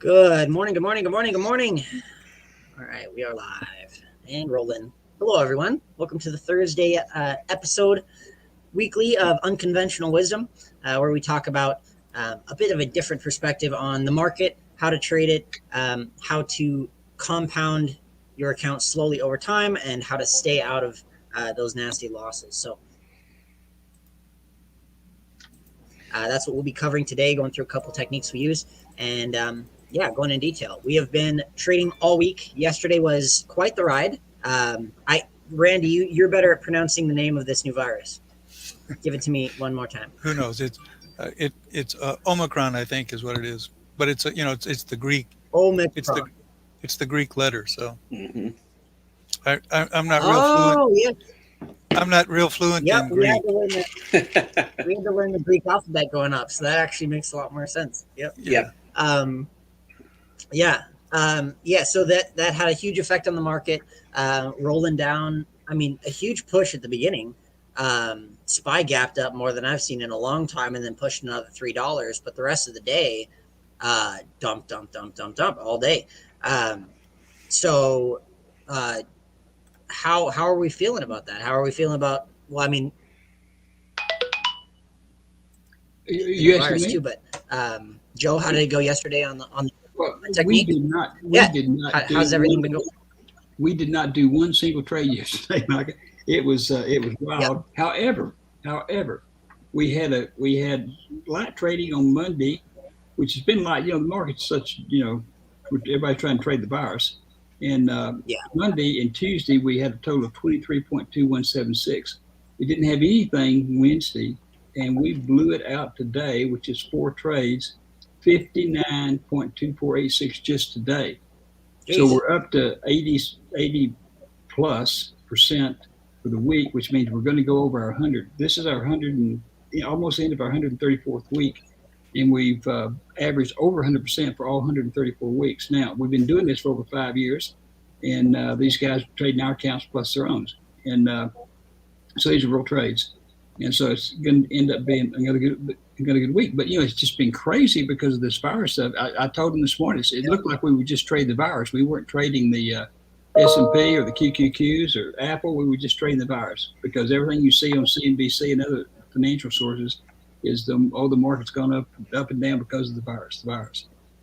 Good morning, good morning, good morning, good morning. All right, we are live and rolling. Hello, everyone. Welcome to the Thursday episode weekly of Unconventional Wisdom, where we talk about a bit of a different perspective on the market, how to trade it, how to compound your account slowly over time, and how to stay out of those nasty losses. So that's what we'll be covering today, going through a couple techniques we use. And going in detail. We have been trading all week. Yesterday was quite the ride. Randy, you're better at pronouncing the name of this new virus. Give it to me one more time. Who knows? It's Omicron, I think, is what it is. But it's the Greek. It's the Omicron. it's the Greek letter. So Mm-hmm. I'm not real fluent. Oh, yeah. I'm not real fluent Yep. in Greek. We had to learn the Greek alphabet going up, so that actually makes a lot more sense. Yep. Yeah. Um, yeah. So that had a huge effect on the market, rolling down. I mean, a huge push at the beginning. SPY gapped up more than I've seen in a long time, and then pushed another $3. But the rest of the day, dump all day. So, how are we feeling about that? How are we feeling about? Well, I mean, You asking virus me? too, but Joe, how did it go yesterday on the Well, technique? we did not. We Yeah. did not. How's everything been going? We did not do one single trade yesterday, Micah. It was Yep. wild. However, we had light trading on Monday, which has been light. The market's such. Everybody's trying to trade the virus. And Yeah. Monday and Tuesday we had a total of 23.2176. We didn't have anything Wednesday, and we blew it out today, which is four trades, 59.2486 just today. So Jeez. we're up to 80 plus percent for the week, which means we're going to go over our 100. This is our 100 and almost the end of our 134th week, and we've averaged over 100% for all 134 weeks. Now we've been doing this for over 5 years, and these guys are trading our accounts plus their own, and so these are real trades, and so it's going to end up being another good week. But it's just been crazy because of this virus stuff. I told them this morning, it looked like we would just trade the virus. We weren't trading the S&P or the QQQs or Apple. We were just trading the virus because everything you see on CNBC and other financial sources is the market's gone up and down because of the virus.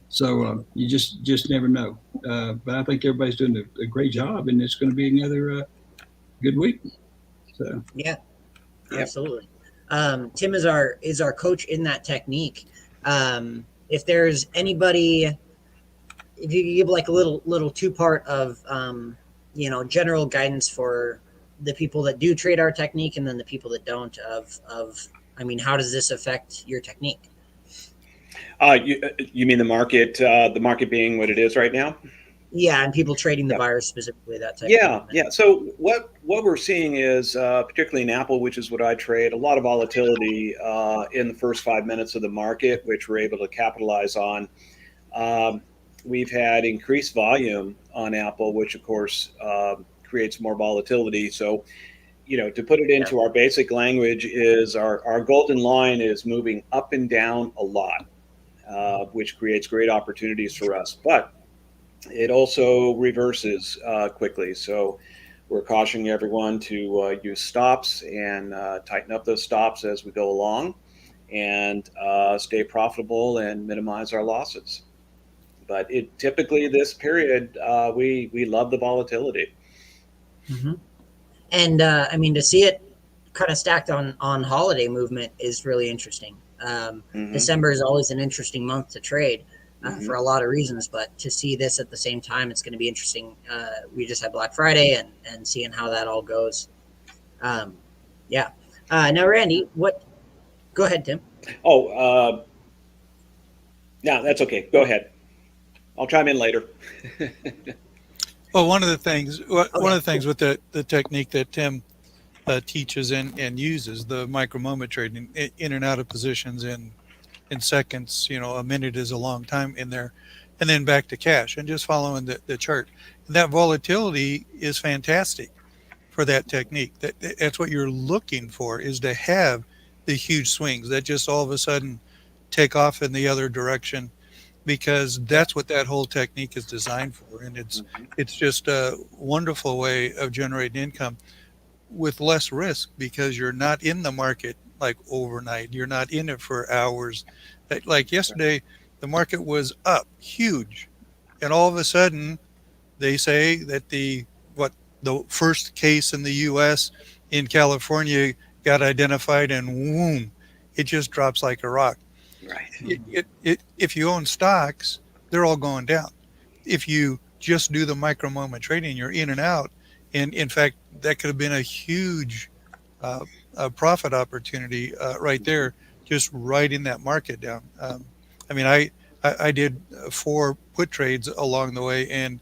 So you just never know. But I think everybody's doing a great job, and it's going to be another good week. So Yeah. Yep. Absolutely. Tim is our coach in that technique. If there's anybody, if you could give like a little two-part of general guidance for the people that do trade our technique and then the people that don't, I mean, how does this affect your technique? You mean the market? The market being what it is right now? Yeah, and people trading the Yeah. virus specifically, that type of Yeah, movement. yeah. So what we're seeing is, particularly in Apple, which is what I trade, a lot of volatility in the first 5 minutes of the market, which we're able to capitalize on. We've had increased volume on Apple, which of course creates more volatility. So, to put it into our basic language, is our golden line is moving up and down a lot, which creates great opportunities for us. But it also reverses quickly. So we're cautioning everyone to use stops and tighten up those stops as we go along, and stay profitable and minimize our losses. But typically this period, we love the volatility. Mm-hmm. And I mean, to see it kind of stacked on holiday movement is really interesting. Hmm. December is always an interesting month to trade Hmm. for a lot of reasons, but to see this at the same time, it's going to be interesting. We just had Black Friday and seeing how that all goes. Um, yeah. Now, Randy, what? Go ahead, Tim. Oh, no, that's okay. Go ahead. I'll chime in later. Well, one of the things Okay. with the technique that Tim teaches and uses, the micro moment trading, in and out of positions in seconds. A minute is a long time in there, and then back to cash and just following the chart. And that volatility is fantastic for that technique. That's what you're looking for, is to have the huge swings that just all of a sudden take off in the other direction. because that's what that whole technique is designed for, and it's just a wonderful way of generating income with less risk because you're not in the market like overnight. You're not in it for hours. Like yesterday, the market was up huge, and all of a sudden they say that the first case in the U.S. in California got identified, and boom, it just drops like a rock. Right. If you own stocks, they're all going down. If you just do the micro moment trading, you're in and out. And in fact, that could have been a huge profit opportunity right there, just riding that market down. I mean, I did 4 put trades along the way and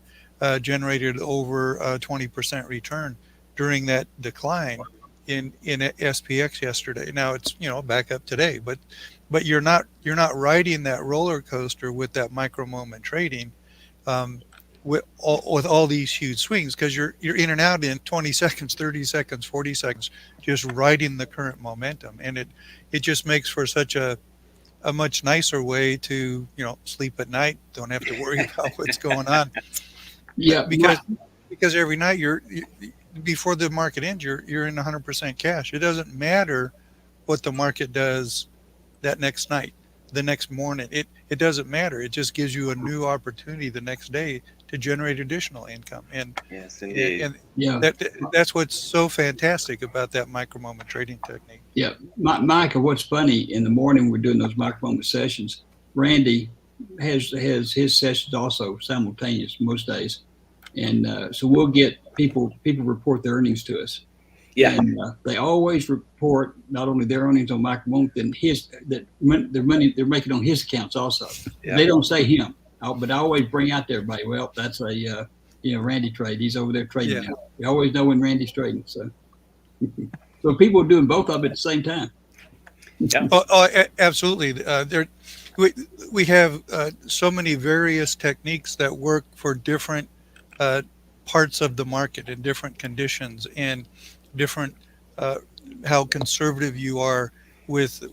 generated over a 20% return during that decline in SPX yesterday. Now it's back up today, but you're not riding that roller coaster with that micro moment trading with all these huge swings, because you're in and out in 20 seconds, 30 seconds, 40 seconds, just riding the current momentum, and it just makes for such a much nicer way to sleep at night. Don't have to worry about what's going on. Yeah, Because every night before the market ends, you're in 100% cash. It doesn't matter what the market does that next night, the next morning. It doesn't matter. It just gives you a new opportunity the next day to generate additional income. And yes, indeed. And yeah, that's what's so fantastic about that micro moment trading technique. yeah. Micah, what's funny, in the morning we're doing those micro moment sessions. Randy has his sessions also simultaneous most days, and so we'll get people report their earnings to us. Yeah. And they always report not only their earnings on micro moment, then their money they're making on his accounts also. Yeah. They don't say him, but I always bring out to everybody, well, that's a Randy trade. He's over there trading now. You always know when Randy's trading. So people are doing both of it at the same time. Yeah. Absolutely. We have so many various techniques that work for different parts of the market in different conditions, and different how conservative you are with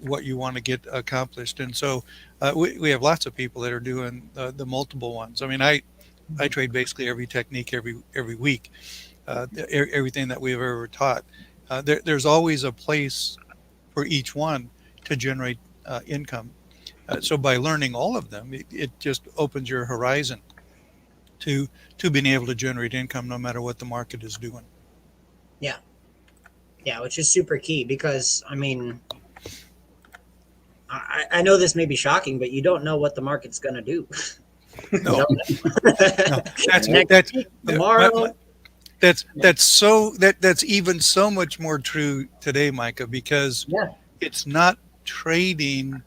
what you want to get accomplished. And so we have lots of people that are doing the multiple ones. I mean, I trade basically every technique every week, everything that we've ever taught. There's always a place for each one to generate income. So by learning all of them, it just opens your horizon to being able to generate income no matter what the market is doing. Yeah, which is super key, because I mean, I know this may be shocking, but you don't know what the market's going to do. No, That's tomorrow. That's even so much more true today, Micah, because it's not trading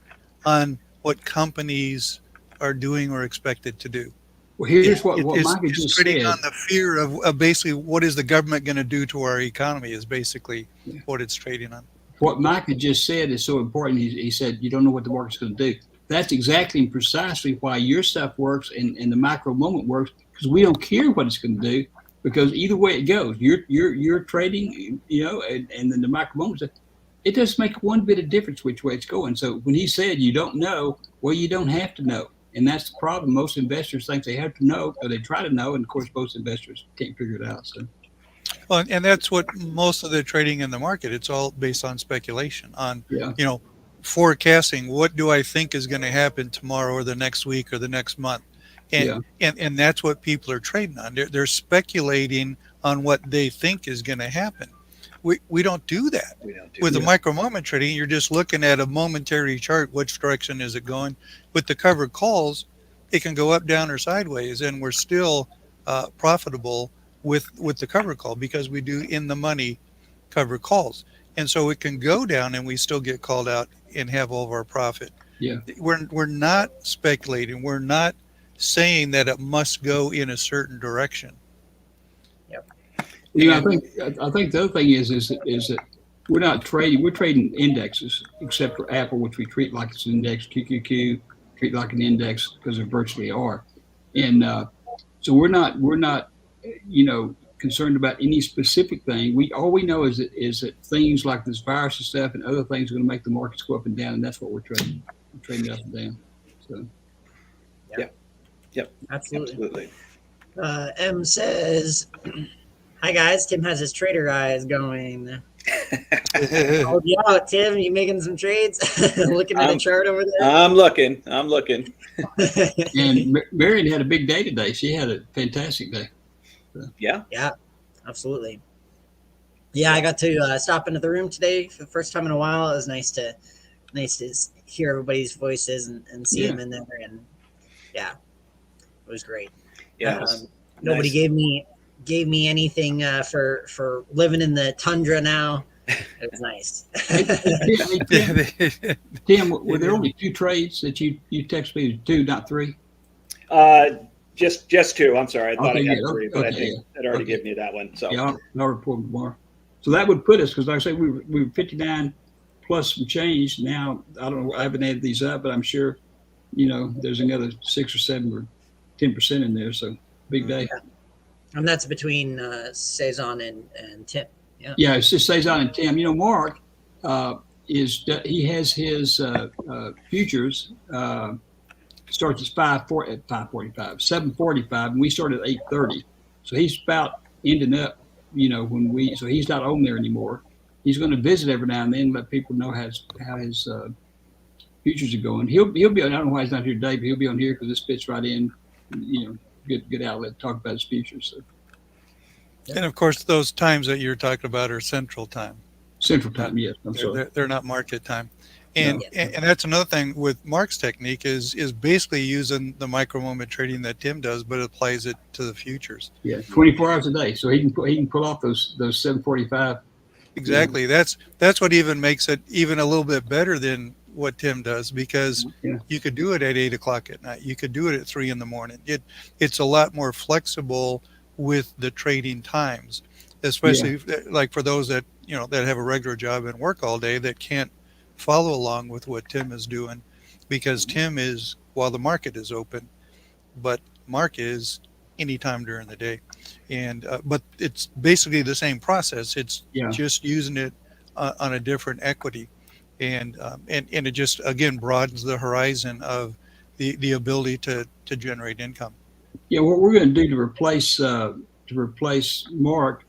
on what companies are doing or expected to do. Well, here's what Micah just trading said. on the fear of basically what is the government going to do to our economy is basically what it's trading on. What Micah just said is so important. He said, you don't know what the market's going to do. That's exactly and precisely why your stuff works and the micro moment works, because we don't care what it's going to do, because either way it goes, you're trading, and then the micro moments, it doesn't make one bit of difference which way it's going. So when he said you don't know, well, you don't have to know. And that's the problem. Most investors think they have to know, or they try to know, and of course most investors can't figure it out. So, well, and that's what most of the trading in the market, it's all based on speculation, on forecasting. What do I think is going to happen tomorrow or the next week or the next month? And that's what people are trading on. They're speculating on what they think is going to happen. We don't do that. With the micro moment trading, you're just looking at a momentary chart. Which direction is it going? With the covered calls, it can go up, down, or sideways, and we're still profitable with the covered call, because we do in the money covered calls. And so it can go down and we still get called out and have all of our profit. Yeah. We're not speculating. We're not saying that it must go in a certain direction. I think the other thing is that we're not trading. We're trading indexes, except for Apple, which we treat like it's an index. QQQ treat like an index because they virtually are, and so we're not concerned about any specific thing. All we know is that things like this virus and stuff and other things are going to make the markets go up and down, and that's what we're trading. We're trading up and down. So. Yep. Absolutely. Absolutely. M says, "Hi guys, Tim has his trader eyes going. Called you out, Tim. You making some trades? Looking at a I'm, chart over I'm looking. I'm looking. there." And Marion had a big day today. She had a fantastic day. Yeah. Yeah, absolutely. Yeah, I got to stop into the room today for the first time in a while. It was nice to hear everybody's voices and see Yeah. them in there, and yeah, it was great. Yeah. Nobody Nice. gave me anything for living in the tundra now. It was nice. Tim, were there only 2 trades that you texted me? 2, not 3? Uh, just two. I'm sorry. I thought Okay, I had good. three, but I Okay, think yeah. I'd already Okay. given you that one. So Yeah, I'll report tomorrow. So that would put us, because like I say, we were 59 plus some change. Now, I don't know, I haven't added these up, but I'm sure, there's another 6 or 7 or 10% in there. So big day. And that's between Cezanne and Tim. Yeah. Yeah, it's just Cezanne and Tim. Mark he has his futures starts at 5:45, 7:45, and we start at 8:30. So he's about ending up, so he's not on there anymore. He's going to visit every now and then, let people know how his futures are going. He'll be on. I don't know why he's not here today, but he'll be on here because this fits right in. Good outlet to talk about his futures. So. And of course, those times that you're talking about are Central Time. Central Time, yes. I'm sorry. They're not market time. And, No. and that's another thing with Mark's technique is basically using the micro moment trading that Tim does, but applies it to the futures. Yeah, 24 hours a day, so he can pull off those 7:45. Exactly. Yeah. That's what even makes it even a little bit better than what Tim does, because you could do it at 8 o'clock at night. You could do it at 3 in the morning. It's a lot more flexible with the trading times, especially like for those that that have a regular job and work all day that can't follow along with what Tim is doing, because Tim is while the market is open, but Mark is anytime during the day, and but it's basically the same process. It's just using it on a different equity, and it just again broadens the horizon of the ability to generate income. Yeah, what we're going to do to replace Mark,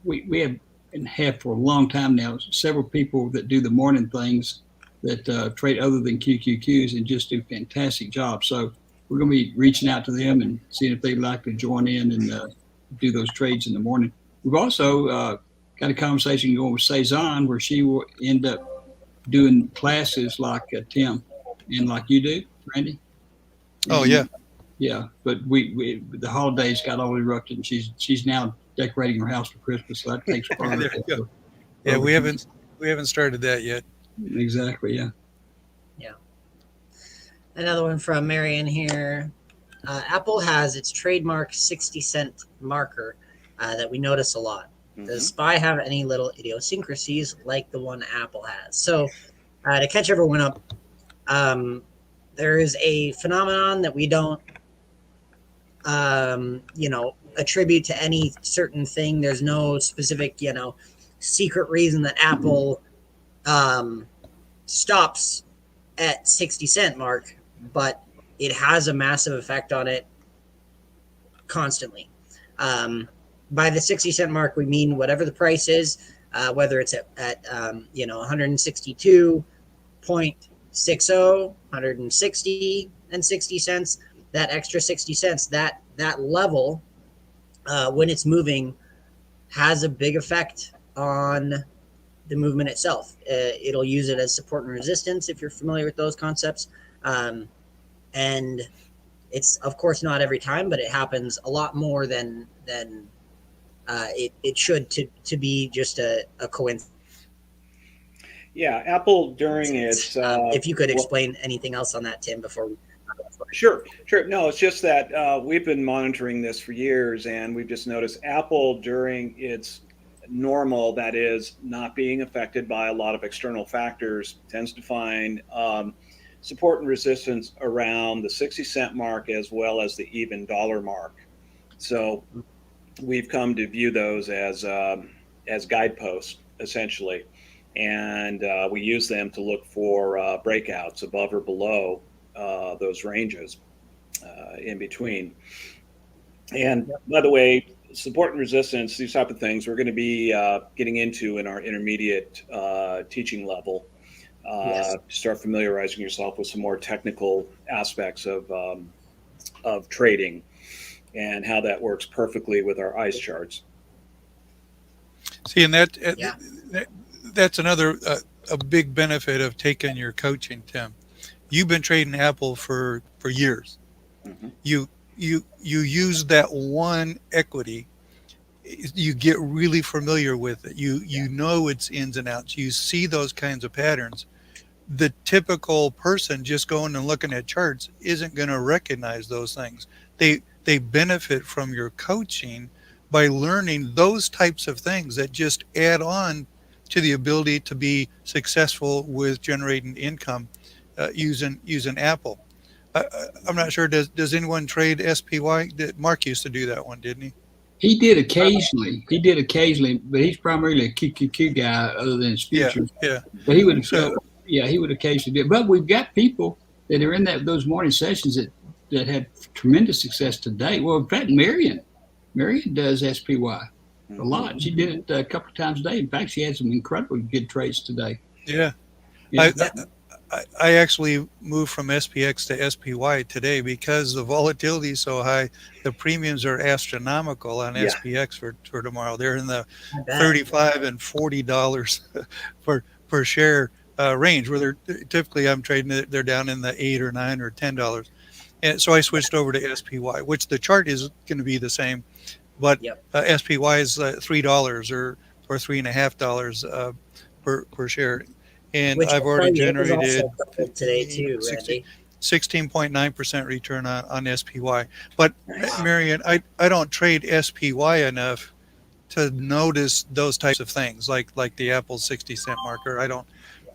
we have and have for a long time now several people that do the morning things that trade other than QQQs and just do fantastic jobs. So we're going to be reaching out to them and seeing if they'd like to join in and do those trades in the morning. We've also got a conversation going with Cezanne where she will end up doing classes like Tim and like you do, Randy. Oh, yeah. Yeah, but we the holidays got all erupted, and she's now decorating her house for Christmas, so that takes There you go. Yeah, we haven't started that yet. Exactly. Yeah. Another one from Marion here. Apple has its trademark 60-cent marker that we notice a lot. Does SPY have any little idiosyncrasies like the one Apple has? So to catch everyone up, there is a phenomenon that we don't attribute to any certain thing. There's no specific, secret reason that Apple stops at 60-cent mark, but it has a massive effect on it constantly. By the 60-cent mark, we mean whatever the price is, whether it's at 162.60, 160 and 60 cents, that extra 60 cents, that level, when it's moving, has a big effect on the movement itself. It'll use it as support and resistance, if you're familiar with those concepts. And it's, of course, not every time, but it happens a lot more than it should to be just a coincidence. Yeah, Apple during its... if you could explain anything else on that, Tim, before we... Sure. No, it's just that we've been monitoring this for years, and we've just noticed Apple during its normal, that is, not being affected by a lot of external factors, tends to find support and resistance around the 60-cent mark as well as the even dollar mark. So we've come to view those as guideposts, essentially. And we use them to look for breakouts above or below those ranges in between. And by the way, support and resistance, these type of things, we're going to be getting into in our intermediate teaching level. Yes. Start familiarizing yourself with some more technical aspects of trading and how that works perfectly with our ice charts. See, and Yeah. that's another a big benefit of taking your coaching, Tim. You've been trading Apple for years. Mm-hmm. You use that one equity. You get really familiar with it. You know its ins and outs. You see those kinds of patterns. The typical person just going and looking at charts isn't going to recognize those things. They benefit from your coaching by learning those types of things that just add on to the ability to be successful with generating income using Apple. I'm not sure. Does anyone trade SPY? Mark used to do that one, didn't he? He did occasionally. He did occasionally, but he's primarily a QQQ guy other than his Yeah, futures. yeah. But he would, So yeah, he would occasionally do it. But we've got people that are in those morning sessions that had tremendous success today. Well, in fact, Marion does SPY a lot. She did it a couple of times a day. In fact, she had some incredibly good trades today. yeah, Yeah. I actually moved from SPX to SPY today because the volatility is so high. The premiums are astronomical on Yeah. SPX for tomorrow. They're in the I bet. $35 and $40 per share range. Where they're typically I'm trading it, they're down in the $8 or $9 or $10. And so I switched over to SPY, which the chart is going to be the same, but Yep. SPY is $3 or $3.50 per share. And Which I've I'll already tell you, it was generated also doubled today too, Randy. 16.9% return on SPY. But Nice. Marion, I don't trade SPY enough to notice those types of things like the Apple 60-cent marker. I don't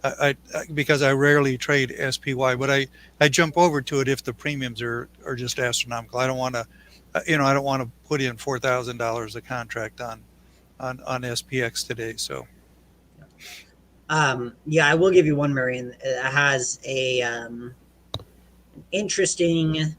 I because I rarely trade SPY, but I jump over to it if the premiums are just astronomical. I don't want to I don't want to put in $4,000 a contract on SPX today. So Yeah, I will give you one, Marion. It has a interesting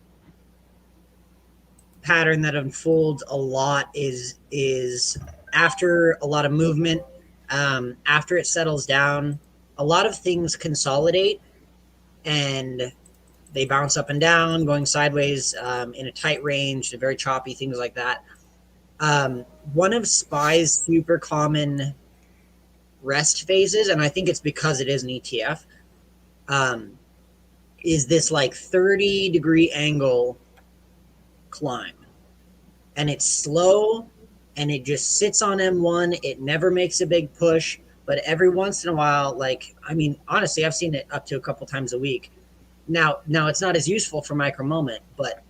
pattern that unfolds a lot is after a lot of movement, after it settles down, a lot of things consolidate and they bounce up and down, going sideways in a tight range, very choppy, things like that. One of SPY's super common rest phases, and I think it's because it is an ETF, is this like 30-degree angle climb. And it's slow and it just sits on M1. It never makes a big push, but every once in a while, like, I mean, honestly, I've seen it up to a couple times a week. Now it's not as useful for micro moment, but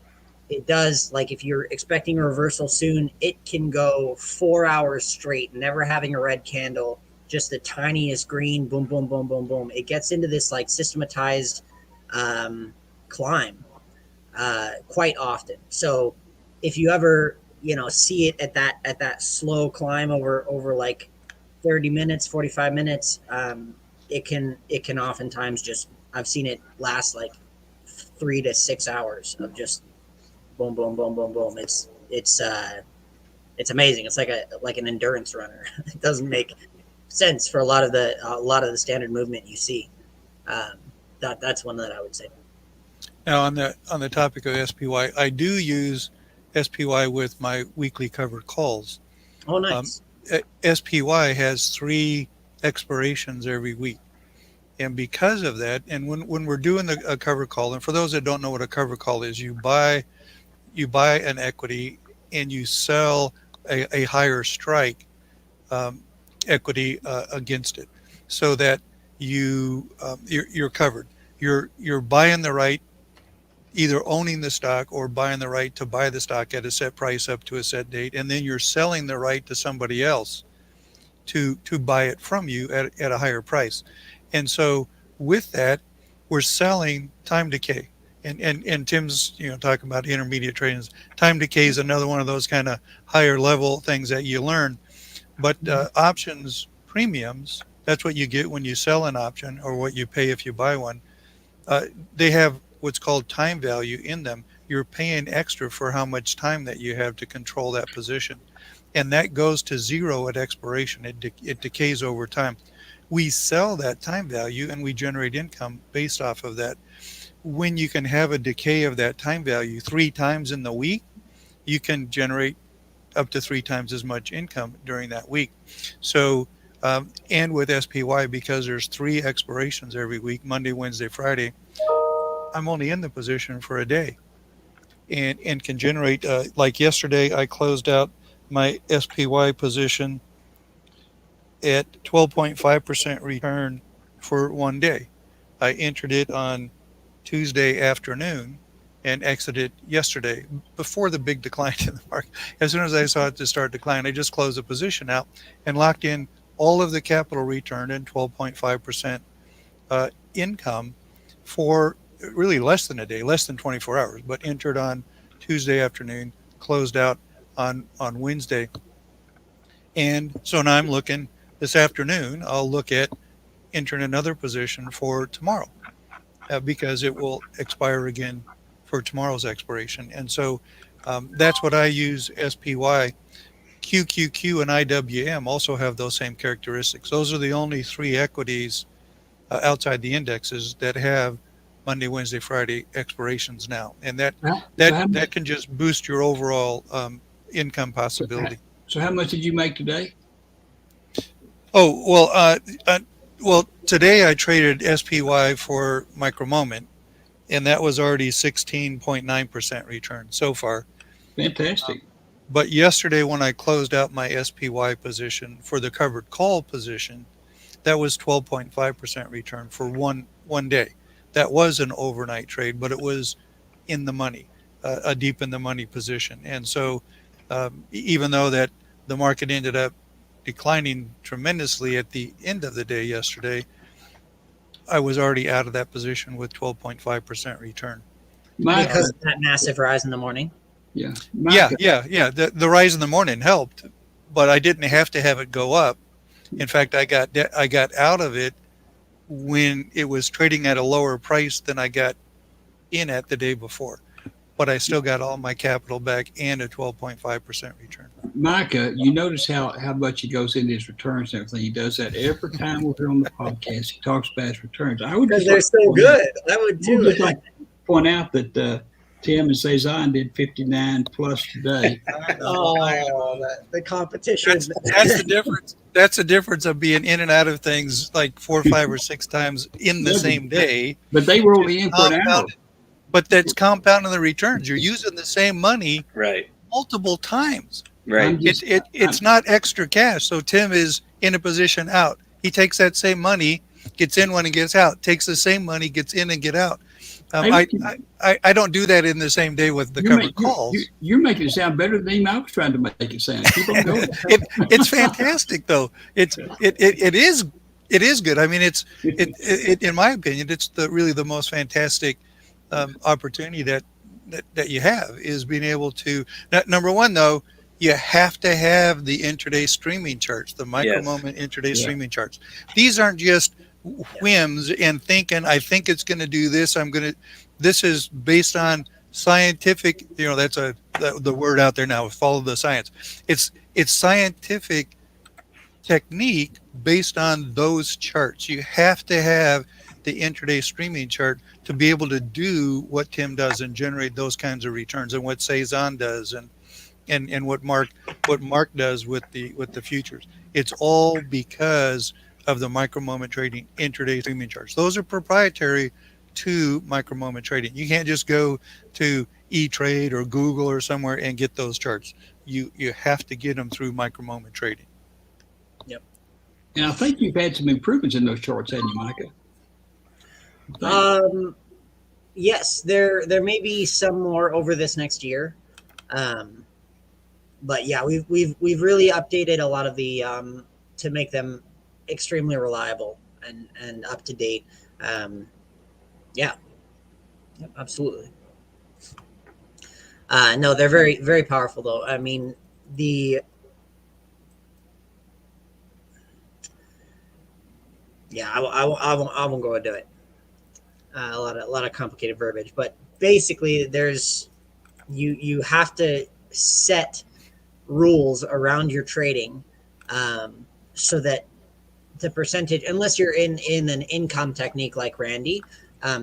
it does, like, if you're expecting a reversal soon, it can go 4 hours straight, never having a red candle, just the tiniest green, boom, boom, boom, boom, boom. It gets into this like systematized climb quite often. So if you ever, see it at that slow climb over like 30 minutes, 45 minutes, it can oftentimes just, I've seen it last like 3 to 6 hours of just boom, boom, boom, boom, boom. It's amazing. It's like an endurance runner. It doesn't make sense for a lot of the standard movement you see. That's one that I would say. now on the topic of SPY, I do use SPY with my weekly covered calls. Oh, nice. SPY has 3 expirations every week. And because of that, and when we're doing a cover call, and for those that don't know what a cover call is, you buy an equity and you sell a higher strike equity against it, so that you're covered. You're buying the right, either owning the stock or buying the right to buy the stock at a set price up to a set date, and then you're selling the right to somebody else to buy it from you at a higher price. And so with that, we're selling time decay. And Tim's talking about intermediate trading. Time decay is another one of those kind of higher level things that you learn. But options premiums, that's what you get when you sell an option or what you pay if you buy one. They have what's called time value in them. You're paying extra for how much time that you have to control that position. And that goes to zero at expiration. It decays over time. We sell that time value and we generate income based off of that. When you can have a decay of that time value 3 times in the week, you can generate up to 3 times as much income during that week. So, and with SPY, because there's 3 expirations every week, Monday, Wednesday, Friday, I'm only in the position for a day, and can generate, like yesterday, I closed out my SPY position at 12.5% return for one day. I entered it on Tuesday afternoon and exited yesterday before the big decline in the market. As soon as I saw it to start decline, I just closed the position out and locked in all of the capital return and 12.5% income for really less than a day, less than 24 hours, but entered on Tuesday afternoon, closed out on Wednesday. And so now I'm looking this afternoon, I'll look at entering another position for tomorrow because it will expire again for tomorrow's expiration. And so that's what I use SPY. QQQ and IWM also have those same characteristics. Those are the only 3 equities outside the indexes that have Monday, Wednesday, Friday expirations now, and that can just boost your overall income possibility. So how much did you make today? Oh well, today I traded SPY for Micro Moment, and that was already 16.9% return so far. Fantastic. But yesterday, when I closed out my SPY position for the covered call position, that was 12.5% return for one day. That was an overnight trade, but it was in the money, a deep in the money position. And so, even though that the market ended up declining tremendously at the end of the day yesterday, I was already out of that position with 12.5% return. Because of that massive rise in the morning. Yeah. Yeah. The rise in the morning helped, but I didn't have to have it go up. In fact, I got out of it when it was trading at a lower price than I got in at the day before. But I still got all my capital back and a 12.5% return. Micah, you notice how much he goes into his returns and everything. He does that every time we're here on the podcast. He talks about his returns. I would Because just they're so good. I would I would too. just like to point out that Tim and Cezanne did 59 plus today. The competition. That's the difference. That's the difference of being in and out of things like 4, 5, or 6 times in the same day. But they were only in for an hour. But that's compounding the returns. You're using the same money multiple times. Right. It's not extra cash. So Tim is in a position out. He takes that same money, gets in when he gets out, takes the same money, gets in and get out. I don't do that in the same day with the covered calls. You're making it sound better than I was trying to make it sound. Keep on going. It's fantastic, though. It is good. I mean, it's in my opinion, it's really the most fantastic opportunity that you have is being able to. Number one, though, you have to have the intraday streaming charts, the micro moment intraday streaming charts. These aren't just whims and thinking, I think it's going to do this. This is based on scientific, that's the word out there now, follow the science. It's scientific technique based on those charts. You have to have the intraday streaming chart to be able to do what Tim does and generate those kinds of returns, and what Cezanne does and what Mark does with the futures. It's all because of the micro moment trading intraday streaming charts. Those are proprietary to micro moment trading. You can't just go to E-Trade or Google or somewhere and get those charts. You have to get them through micro moment trading. Yep. And I think you've had some improvements in those charts, haven't you, Micah? Yes, there may be some more over this next year. But yeah, we've really updated a lot of the to make them extremely reliable and up to date. Yeah, absolutely. No, they're very, very powerful though. I mean, I won't go into it. a lot of complicated verbiage, but basically, you have to set rules around your trading, so that the percentage, unless you're in an income technique like Randy,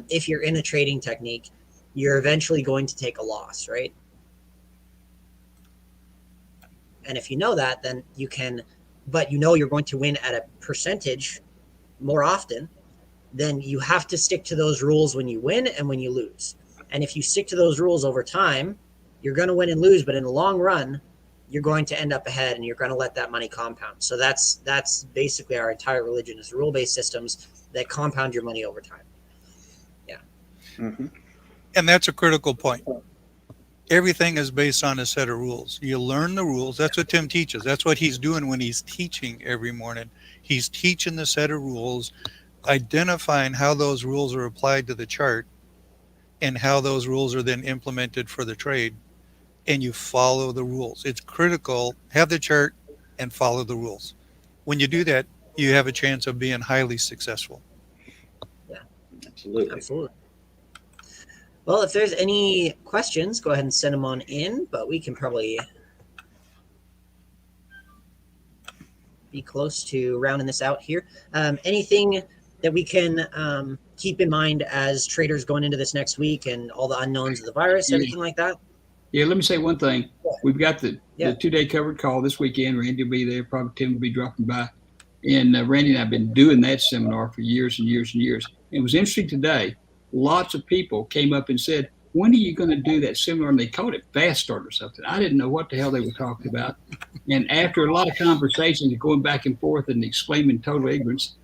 if you're in a trading technique, you're eventually going to take a loss, right? And if you know that, then you can, but you're going to win at a percentage more often, then you have to stick to those rules when you win and when you lose. And if you stick to those rules over time, you're going to win and lose, but in the long run, you're going to end up ahead and you're going to let that money compound. So that's basically our entire religion, is rule-based systems that compound your money over time. Yeah. Mm-hmm. And that's a critical point. Everything is based on a set of rules. You learn the rules. That's what Tim teaches. That's what he's doing when he's teaching every morning. He's teaching the set of rules, identifying how those rules are applied to the chart and how those rules are then implemented for the trade. And you follow the rules. It's critical. Have the chart and follow the rules. When you do that, you have a chance of being highly successful. Yeah, Absolutely. Well, if there's any questions, go ahead and send them on in, but we can probably be close to rounding this out here. Anything that we can keep in mind as traders going into this next week and all the unknowns of the virus, anything like that? Yeah, let me say one thing. We've got the 2-day covered call this weekend. Randy will be there. Probably Tim will be dropping by. And Randy and I have been doing that seminar for years and years and years. It was interesting today. Lots of people came up and said, when are you going to do that seminar? And they called it Fast Start or something. I didn't know what the hell they were talking about. And after a lot of conversations and going back and forth and explaining total ignorance,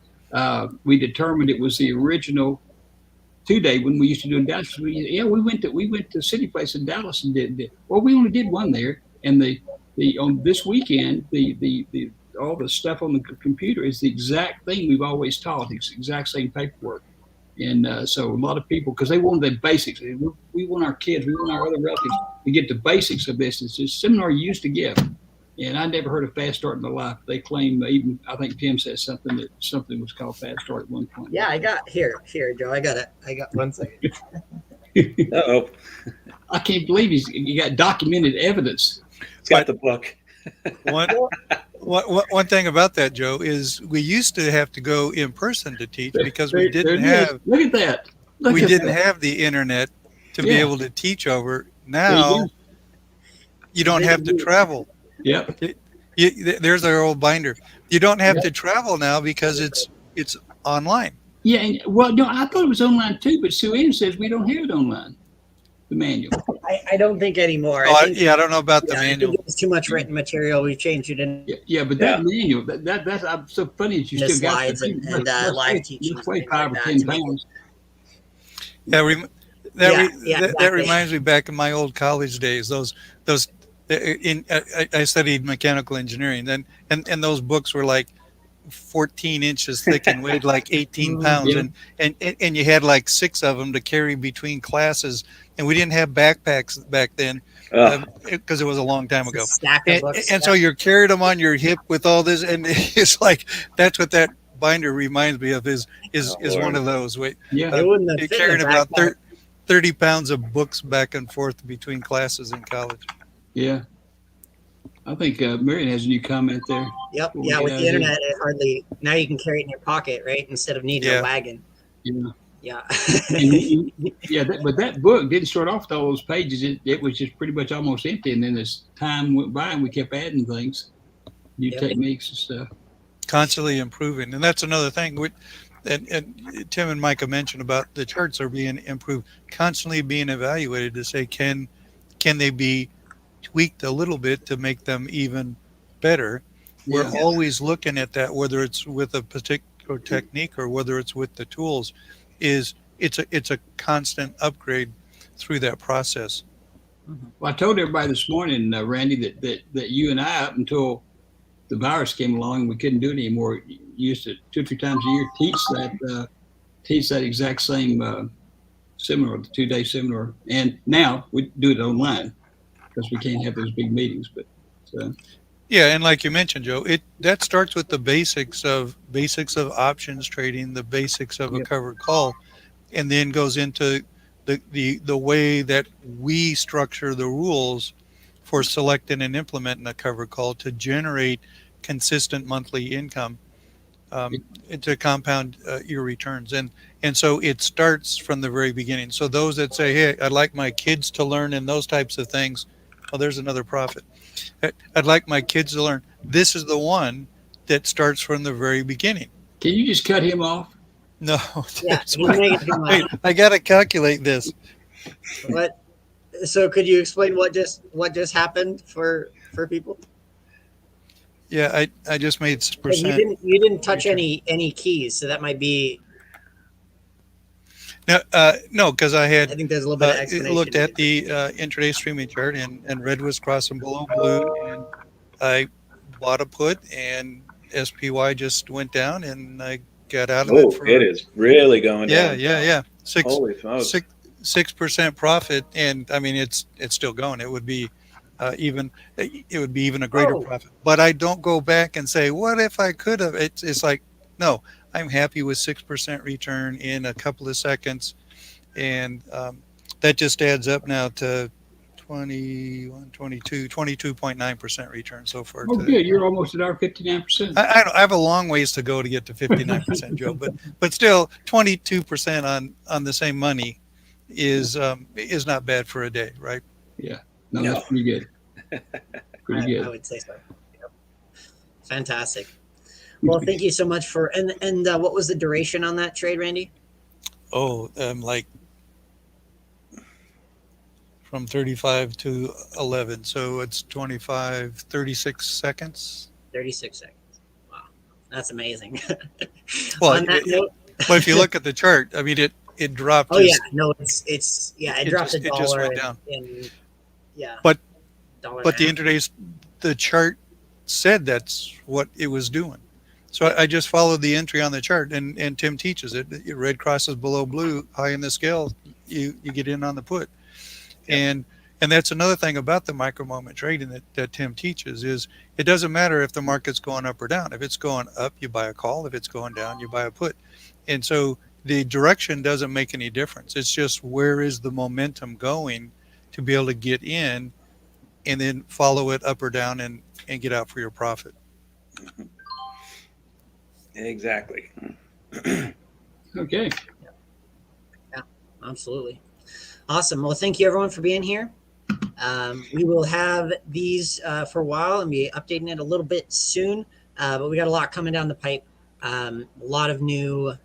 we determined it was the original 2-day when we used to do in Dallas. We went to City Place in Dallas and did. Well, we only did one there, and the on this weekend the all the stuff on the computer is the exact thing we've always taught. It's the exact same paperwork, and so a lot of people, because they wanted the basics. We want our kids, we want our other relatives to get the basics of this. It's just seminar you used to give. And I never heard of Fast Start in my life. They claim, even I think Tim said something was called Fast Start at one point. Yeah, I got here, Joe. I got it. I got 1 second. Uh-oh. I can't believe you got documented evidence. It's got the book. One thing about that, Joe, is we used to have to go in person to teach because we didn't have. Look at that. We didn't have the internet to be able to teach over. Now you don't have to travel. Yep. There's our old binder. You don't have to travel now because it's online. Yeah, and no, I thought it was online too, but Sue Ann says we don't have it online. The manual. I don't think anymore. I don't know about the manual. I think it's too much written material. We changed it in. Yeah, but that manual, that's I'm so funny that you the still slides got and live teaching. Let's weigh 5 or 10 pounds. That reminds me back in my old college days. Those I studied mechanical engineering, and those books were like 14 inches thick and weighed like 18 pounds, and you had like 6 of them to carry between classes, and we didn't have backpacks back then because it was a long time ago. And so you're carrying them on your hip with all this, and it's like that's what that binder reminds me of is one of those. You're carrying about 30 pounds of books back and forth between classes in college. Yeah. I think Marion has a new comment there. Yep. Yeah, with the internet, now you can carry it in your pocket, right? Instead of needing a wagon. Yeah. Yeah. But that book didn't start off with all those pages. It was just pretty much almost empty. And then as time went by and we kept adding things, new techniques and stuff. Constantly improving. And that's another thing. And Tim and Micah mentioned about the charts are being improved, constantly being evaluated to say, can they be tweaked a little bit to make them even better? We're always looking at that, whether it's with a particular technique or whether it's with the tools. It's a constant upgrade through that process. Well, I told everybody this morning, Randy, that you and I, up until the virus came along, we couldn't do it anymore. Used to 2 or 3 times a year teach that exact same seminar, the 2-day seminar, and now we do it online because we can't have those big meetings. But and like you mentioned, Joe, that starts with the basics of options trading, the basics of a covered call, and then goes into the way that we structure the rules for selecting and implementing a covered call to generate consistent monthly income, to compound your returns. And so it starts from the very beginning. So those that say, hey, I'd like my kids to learn in those types of things, well, there's another profit. I'd like my kids to learn. This is the one that starts from the very beginning. Can you just cut him off? No, Yeah, he's making too much. wait, I got to calculate this. What? So could you explain what just happened for people? Yeah, I just made 'Cause percent. you didn't touch any keys, so that might be. No, because I I had think there's a little bit of explanation. looked at the intraday streaming chart, and red was crossing below blue, and I bought a put, and SPY just went down, and I got out of it for. It is really going down. Yeah. Holy smokes. 6% profit, and I mean it's still going. It would be even a greater profit. But I don't go back and say, what if I could have? It's like, no, I'm happy with 6% return in a couple of seconds, and that just adds up now to 22.9% return so far. Oh, good. You're almost at our 59%. I have a long ways to go to get to 59%, Joe, but still 22% on the same money is not bad for a day, right? Yeah. No, that's pretty good. Pretty good. I would say so. Yep. Fantastic. Well, thank you so much for and what was the duration on that trade, Randy? Oh, like from 35 to 11, so it's 36 seconds. 36 seconds. Wow, that's amazing. Well, on that note, but if you look at the chart, I mean it dropped. Oh yeah, no, it dropped it just went down. Yeah, but $1.50. the intraday's the chart said that's what it was doing. So I just followed the entry on the chart, and Tim teaches it. Red crosses below blue, high in the scale, you get in on the put. Yeah. And that's another thing about the micro moment trading that Tim teaches is it doesn't matter if the market's going up or down. If it's going up, you buy a call. If it's going down, you buy a put. And so the direction doesn't make any difference. It's just where is the momentum going to be able to get in and then follow it up or down and get out for your profit. Exactly. Okay. Yeah, absolutely. Awesome. Well, thank you everyone for being here. We will have these for a while and be updating it a little bit soon, but we got a lot coming down the pipe. A lot of new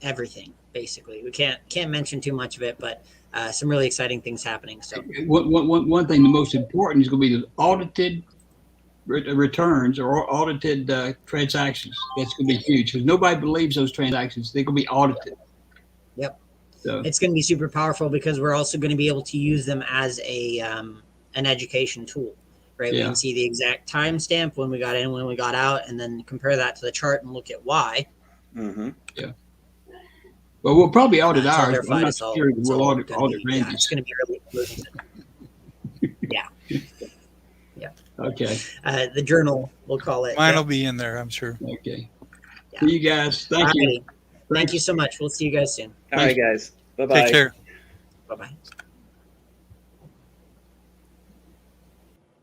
everything, basically. We can't mention too much of it, but some really exciting things happening. So one thing, the most important is going to be the audited returns or audited transactions. That's going to be huge because nobody believes those transactions. They're going to be audited. Yep. So it's going to be super powerful because we're also going to be able to use them as a an education tool, right? Yeah. We can see the exact timestamp when we got in, when we got out, and then compare that to the chart and look at why. Mm-hmm. Yeah. Well, we'll probably audit ours. I'm not sure we'll audit Randy's. Yeah, it's going to be really yeah. Yeah. Okay. The journal, we'll call it. Mine will be in there, I'm sure. Okay. Yeah. See you guys. Thank you. Thank you so much. We'll see you guys soon. All right, guys. Bye-bye. Take care. Bye-bye.